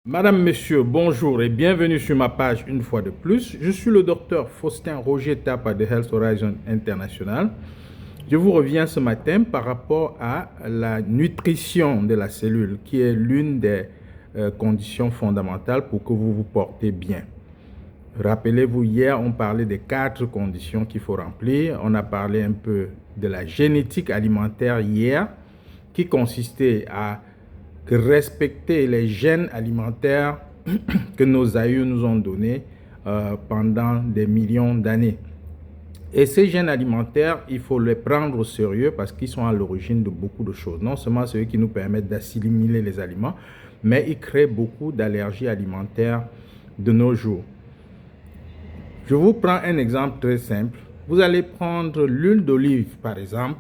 Madame, Monsieur, bonjour et bienvenue sur ma page une fois de plus. Je suis le docteur Faustin Roger Tapa de Health Horizon International. Je vous reviens ce matin par rapport à la nutrition de la cellule, qui est l'une des conditions fondamentales pour que vous vous portez bien. Rappelez-vous, hier, on parlait des 4 conditions qu'il faut remplir. On a parlé un peu de la génétique alimentaire hier, qui consistait à respecter les gènes alimentaires que nos aïeux nous ont donnés pendant des millions d'années. Et ces gènes alimentaires, il faut les prendre au sérieux parce qu'ils sont à l'origine de beaucoup de choses. Non seulement ceux qui nous permettent d'assimiler les aliments, mais ils créent beaucoup d'allergies alimentaires de nos jours. Je vous prends un exemple très simple. Vous allez prendre l'huile d'olive, par exemple.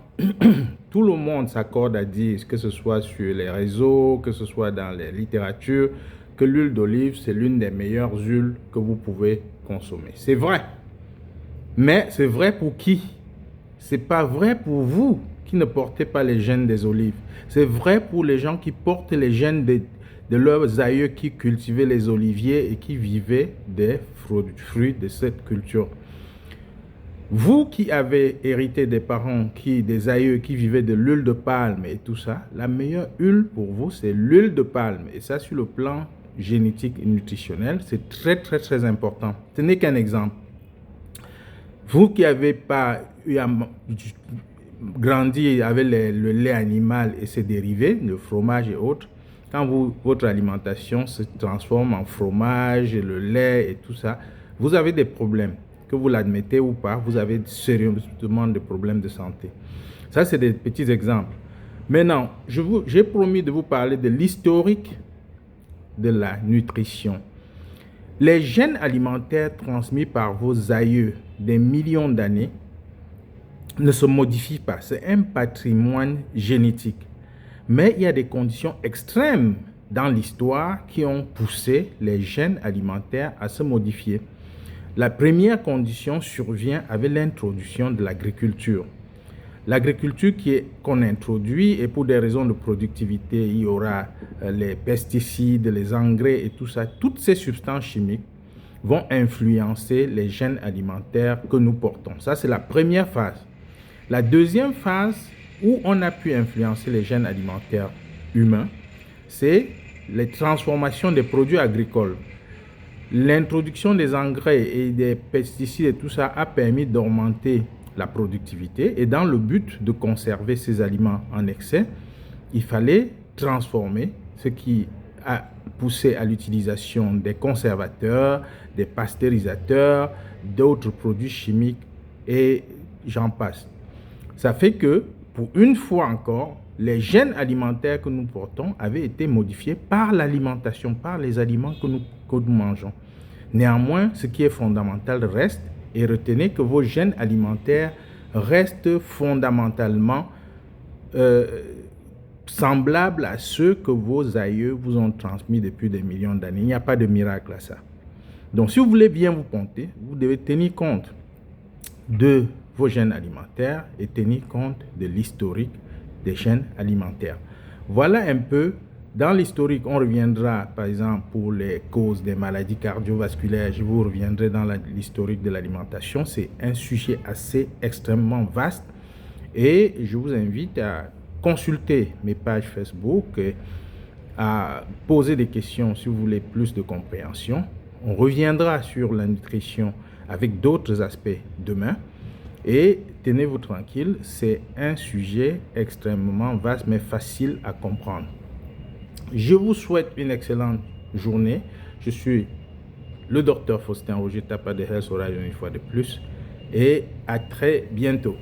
Tout le monde s'accorde à dire, que ce soit sur les réseaux, que ce soit dans les littératures, que l'huile d'olive, c'est l'une des meilleures huiles que vous pouvez consommer. C'est vrai. Mais c'est vrai pour qui? C'est pas vrai pour vous qui ne portez pas les gènes des olives. C'est vrai pour les gens qui portent les gènes de leurs aïeux qui cultivaient les oliviers et qui vivaient des fruits de cette culture. Vous qui avez hérité des parents, des aïeux qui vivaient de l'huile de palme et tout ça, la meilleure huile pour vous, c'est l'huile de palme. Et ça, sur le plan génétique et nutritionnel, c'est très important. Ce n'est qu'un exemple. Vous qui n'avez pas grandi avec le lait animal et ses dérivés, le fromage et autres, quand votre alimentation se transforme en fromage, le lait et tout ça, vous avez des problèmes. Que vous l'admettez ou pas, vous avez sérieusement des problèmes de santé. Ça, c'est des petits exemples. Maintenant, j'ai promis de vous parler de l'historique de la nutrition. Les gènes alimentaires transmis par vos aïeux des millions d'années ne se modifient pas. C'est un patrimoine génétique. Mais il y a des conditions extrêmes dans l'histoire qui ont poussé les gènes alimentaires à se modifier. La première condition survient avec l'introduction de l'agriculture. L'agriculture qu'on introduit, et pour des raisons de productivité, il y aura les pesticides, les engrais et tout ça. Toutes ces substances chimiques vont influencer les gènes alimentaires que nous portons. Ça, c'est la première phase. La deuxième phase où on a pu influencer les gènes alimentaires humains, c'est les transformations des produits agricoles. L'introduction des engrais et des pesticides et tout ça a permis d'augmenter la productivité, et dans le but de conserver ces aliments en excès, il fallait transformer, ce qui a poussé à l'utilisation des conservateurs, des pasteurisateurs, d'autres produits chimiques et j'en passe. Ça fait que, pour une fois encore, les gènes alimentaires que nous portons avaient été modifiés par l'alimentation, par les aliments que nous mangeons. Néanmoins, ce qui est fondamental reste, et retenez que vos gènes alimentaires restent fondamentalement semblables à ceux que vos aïeux vous ont transmis depuis des millions d'années. Il n'y a pas de miracle à ça. Donc, si vous voulez bien vous compter, vous devez tenir compte de vos gènes alimentaires et tenir compte de l'historique des gènes alimentaires. Voilà un peu. Dans l'historique, on reviendra, par exemple, pour les causes des maladies cardiovasculaires, je vous reviendrai dans l'historique de l'alimentation. C'est un sujet extrêmement vaste et je vous invite à consulter mes pages Facebook, à poser des questions si vous voulez plus de compréhension. On reviendra sur la nutrition avec d'autres aspects demain. Et tenez-vous tranquille, c'est un sujet extrêmement vaste mais facile à comprendre. Je vous souhaite une excellente journée. Je suis le docteur Faustin Roger Tapa de Health Horizon une fois de plus. Et à très bientôt.